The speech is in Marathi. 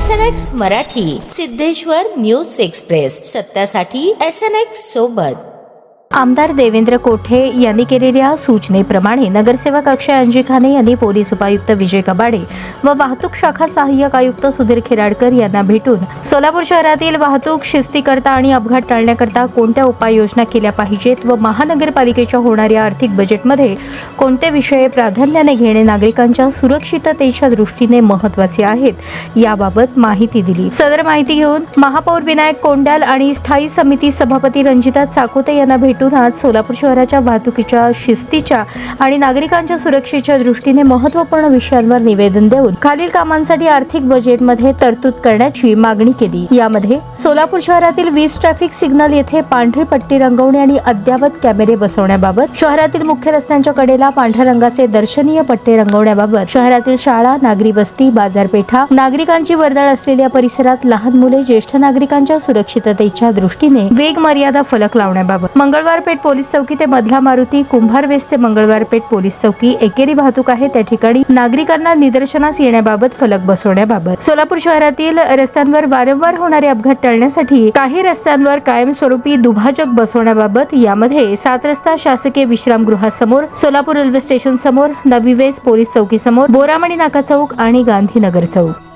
SNX Marathi, Siddheshwar news express, सत्यासाठी SNX सोबत। आमदार देवेंद्र कोठे यांनी केलेल्या सूचनेप्रमाणे नगरसेवक अक्षय अंजिखाने यांनी पोलीस उपायुक्त विजय कबाडे व वाहतूक शाखा सहाय्यक आयुक्त सुधीर खिराडकर यांना भेटून सोलापूर शहरातील वाहतूक शिस्तीकरता आणि अपघात टाळण्याकरता कोणत्या उपाययोजना केल्या पाहिजेत व महानगरपालिकेच्या होणाऱ्या आर्थिक बजेटमध्ये कोणते विषय प्राधान्याने घेणे नागरिकांच्या सुरक्षिततेच्या दृष्टीने महत्त्वाचे आहेत याबाबत माहिती दिली। सदर माहिती घेऊन महापौर विनायक कोंडाल आणि स्थायी समिती सभापती रंजिता चाकोते यांना भेटून आज सोलापूर शहराच्या वाहतुकीच्या शिस्तीच्या आणि नागरिकांच्या सुरक्षेच्या दृष्टीने महत्त्वपूर्ण विषयांवर निवेदन देऊन खालील कामांसाठी आर्थिक बजेटमध्ये तरतूद करण्याची मागणी केली। यामध्ये सोलापूर शहरातील 20 ट्रॅफिक सिग्नल येथे पांढरी पट्टी रंगवणे आणि अद्ययावत कॅमेरे बसवण्याबाबत, शहरातील मुख्य रस्त्यांच्या कडेला पांढऱ्या रंगाचे दर्शनीय पट्टे रंगवण्याबाबत, शहरातील शाळा, नागरी वस्ती, बाजारपेठा, नागरिकांची वर्दळ असलेल्या परिसरात लहान मुले, ज्येष्ठ नागरिकांच्या सुरक्षिततेच्या दृष्टीने वेग मर्यादा फलक लावण्याबाबत, मंगळवारपेठ पोलीस चौकी ते मधला मारुती, कुंभार वेस ते मंगळवारपेठ पोलीस चौकी एकेरी वाहतूक आहे त्या ठिकाणी नागरिकांना निदर्शनास येण्याबाबत फलक बसवण्याबाबत, सोलापूर शहरातील रस्त्यांवर वारंवार होणारे अपघात टाळण्यासाठी काही रस्त्यांवर कायमस्वरूपी दुभाजक बसवण्याबाबत, यामध्ये 7 रस्ता शासकीय विश्रामगृहासमोर, सोलापूर रेल्वे स्टेशन समोर, नवी वेस पोलीस चौकी समोर, बोरामणी नाका चौक आणि गांधीनगर चौक